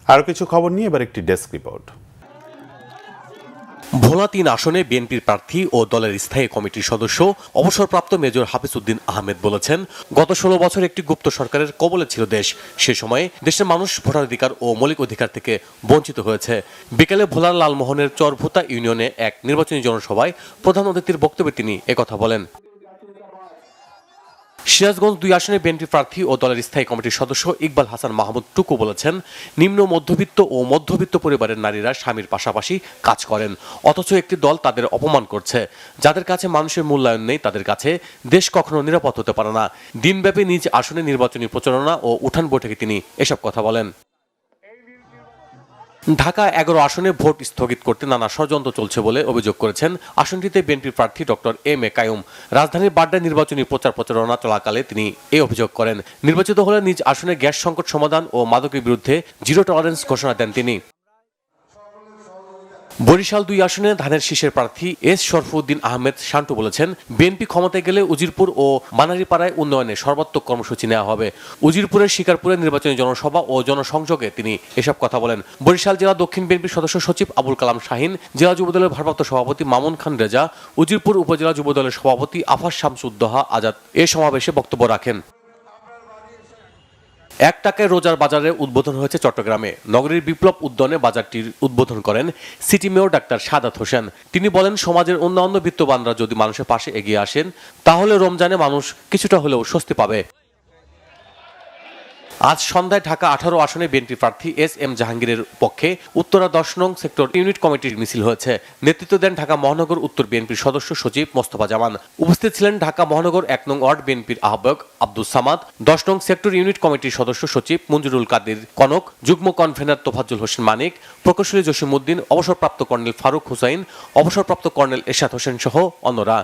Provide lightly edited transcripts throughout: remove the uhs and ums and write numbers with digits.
আরও কিছু খবর নিয়ে এবার একটি ডেস্ক রিপোর্ট। ভোলা ৩ আসনে বিএনপির প্রার্থী ও দলের স্থায়ী কমিটির সদস্য অবসরপ্রাপ্ত মেজর হাফিজ উদ্দিন আহমেদ বলেছেন, গত ১৬ বছর একটি গুপ্ত সরকারের কবলে ছিল দেশ। সে সময়ে দেশের মানুষ ভোটাধিকার ও মৌলিক অধিকার থেকে বঞ্চিত হয়েছে। বিকেলে ভোলার লালমোহনের চরভুতা ইউনিয়নে এক নির্বাচনী জনসভায় প্রধান অতিথির বক্তব্যে তিনি একথা বলেন। সিরাজগঞ্জ ২ আসনে বিএনপি প্রার্থী ও দলের স্থায়ী কমিটির সদস্য ইকবাল হাসান মাহমুদ টুকু বলেছেন, নিম্ন মধ্যবিত্ত ও মধ্যবিত্ত পরিবারের নারীরা স্বামীর পাশাপাশি কাজ করেন, অথচ একটি দল তাদের অপমান করছে। যাদের কাছে মানুষের মূল্যায়ন নেই, তাদের কাছে দেশ কখনো নিরাপদ হতে পারে না। দিনব্যাপী নিজ আসনে নির্বাচনী প্রচারণা ও উঠান বৈঠকে তিনি এসব কথা বলেন। ঢাকা ১১ আসনে ভোট স্থগিত করতে নানা ষড়যন্ত্র চলছে বলে অভিযোগ করেছেন আসনটিতে বিএনপির প্রার্থী ডক্টর এম এ কাইয়ুম। রাজধানীর বাড্ডায় নির্বাচনী প্রচারণা চলাকালে তিনি এই অভিযোগ করেন। নির্বাচিত হলে নিজ আসনে গ্যাস সংকট সমাধান ও মাদকের বিরুদ্ধে জিরো টলারেন্স ঘোষণা দেন তিনি। বরিশাল ২ আসনে ধানের শীষের প্রার্থী এস শরফুদ্দিন আহমেদ শান্টু বলেছেন, বিএনপি ক্ষমতায় গেলে উজিরপুর ও মানারীপাড়ায় উন্নয়নে সর্বাত্মক কর্মসূচি নেওয়া হবে। উজিরপুরের শিকারপুরে নির্বাচনী জনসভা ও জনসংযোগে তিনি এসব কথা বলেন। বরিশাল জেলা দক্ষিণ বিএনপির সদস্য সচিব আবুল কালাম শাহিন, জেলা যুবদলের ভারপ্রাপ্ত সভাপতি মামুন খান রেজা, উজিরপুর উপজেলা যুবদলের সভাপতি আফাস শামসুদ্দোহা আজাদ এ সমাবেশে বক্তব্য রাখেন। ১ টাকায় রোজার বাজারে উদ্বোধন হয়েছে চট্টগ্রামে। নগরীর বিপ্লব উদ্যানে বাজারটির উদ্বোধন করেন city mayor doctor Sadat Hossain. তিনি বলেন, সমাজের অন্যান্য বিত্তবানরা যদি মানুষের পাশে এগিয়ে আসেন, তাহলে রমজানে মানুষ কিছুটা হলেও স্বস্তি পাবে। আজ সন্ধ্যায় ঢাকা ১৮ আসনে বিএনপি প্রার্থী এস এম জাহাঙ্গীরের পক্ষে উত্তরা ১০ নং সেক্টর ইউনিট কমিটির মিছিল হয়েছে। নেতৃত্ব দেন ঢাকা মহানগর উত্তর বিএনপির সদস্য সচিব মোস্তফা জামান। উপস্থিত ছিলেন ঢাকা মহানগর ১ নং ওয়ার্ড বিএনপির আহ্বায়ক আব্দুস সামাদ, ১০ নং সেক্টর ইউনিট কমিটির সদস্য সচিব মঞ্জুরুল কাদের কনক, যুগ্ম কনভেনার তোফাজ্জল হোসেন মানিক, প্রকৌশলী জসিমউদ্দিন, অবসরপ্রাপ্ত কর্নেল ফারুক হুসাইন, অবসরপ্রাপ্ত কর্নেল এরশাদ হোসেন সহ অন্যরা।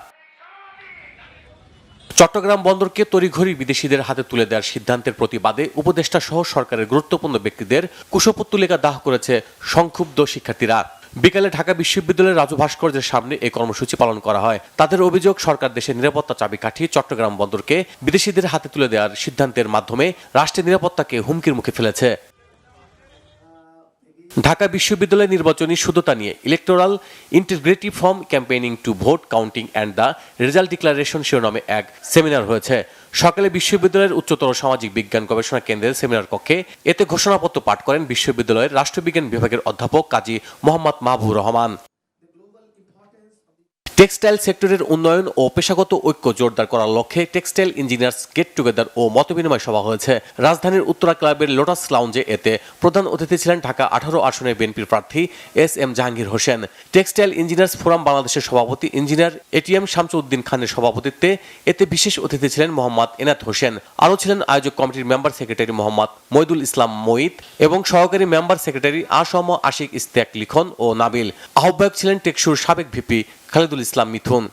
চট্টগ্রাম বন্দরকে তড়িঘড়ি বিদেশিদের হাতে তুলে দেওয়ার সিদ্ধান্তের প্রতিবাদে উপদেষ্টা সহ সরকারের গুরুত্বপূর্ণ ব্যক্তিদের কুশপুত্তলিকা দাহ করেছে সংক্ষুব্ধ শিক্ষার্থীরা। বিকালে ঢাকা বিশ্ববিদ্যালয়ের রাজু ভাস্কর্যের সামনে এই কর্মসূচি পালন করা হয়। তাদের অভিযোগ, সরকার দেশের নিরাপত্তা চাবিকাঠি চট্টগ্রাম বন্দরকে বিদেশিদের হাতে তুলে দেওয়ার সিদ্ধান্তের মাধ্যমে রাষ্ট্রের নিরাপত্তাকে হুমকির মুখে ফেলেছে। ঢাকা বিশ্ববিদ্যালয়ের নির্বাচনী শুদ্ধতা নিয়ে electoral integrity from campaigning to vote counting and the result declaration শিরোনামে এক সেমিনার হয়েছে। সকালে বিশ্ববিদ্যালয়ের উচ্চতর সামাজিক বিজ্ঞান গবেষণা কেন্দ্রের সেমিনার কক্ষে এতে ঘোষণাপত্র পাঠ করেন বিশ্ববিদ্যালয়ের রাষ্ট্রবিজ্ঞান বিভাগের অধ্যাপক কাজী মোহাম্মদ মাহবুবুর রহমান। টেক্সটাইল সেক্টরের উন্নয়ন ও পেশাগত ঐক্য জোরদার করার লক্ষ্যে টেক্সটাইল ইঞ্জিনিয়ার্স গেট টুগেদার ও মতবিনিময় সভা হয়েছে রাজধানীর উত্তরা ক্লাবের লোটাস লাউঞ্জে। এতে প্রধান অতিথি ছিলেন ঢাকা ১৮ আসনের বিএনপির প্রার্থী S M Jahangir Hossain. Textile engineers forum বাংলাদেশের সভাপতি ইঞ্জিনিয়ার এটিএম শামসুদ্দিন খানের সভাপতিত্বে এতে বিশেষ অতিথি ছিলেন মোহাম্মদ এনায়েত হোসেন। আরও ছিলেন আয়োজক কমিটির মেম্বার সেক্রেটারি মোহাম্মদ মইদুল ইসলাম মঈদ এবং সহকারী মেম্বার সেক্রেটারি আসম আশিক ইস্তেক লিখন ও নাবিল। আহ্বায়ক ছিলেন টেকসুর সাবেক ভিপি খালেদুল ইসলাম মিথুন।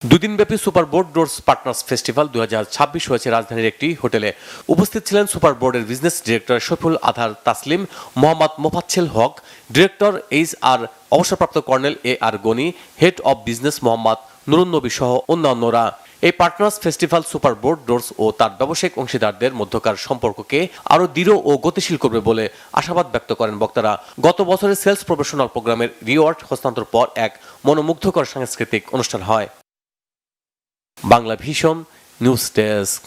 ২ দিনব্যাপী Super Board Doors partners festival ২০২৬ হয়েছে রাজধানীর একটি হোটেলে। উপস্থিত ছিলেন সুপার বোর্ডের business director Shafiul Adhar Taslim, Mohammad Mofassel Haque, director H R, অবসরপ্রাপ্ত colonel A R Gani, head of business Mohammad Nurun Nabi সহ অন্যান্যরা। এই partners festival Super Board Doors ও তার ব্যবসায়িক অংশীদারদের মধ্যকার সম্পর্ককে আরও দৃঢ় ও গতিশীল করবে বলে আশাবাদ ব্যক্ত করেন বক্তারা। গত বছরের সেলস প্রফেশনাল প্রোগ্রামের রিওয়ার্ড হস্তান্তর পর এক মনোমুগ্ধকর সাংস্কৃতিক অনুষ্ঠান হয়। Bangla vision news desk.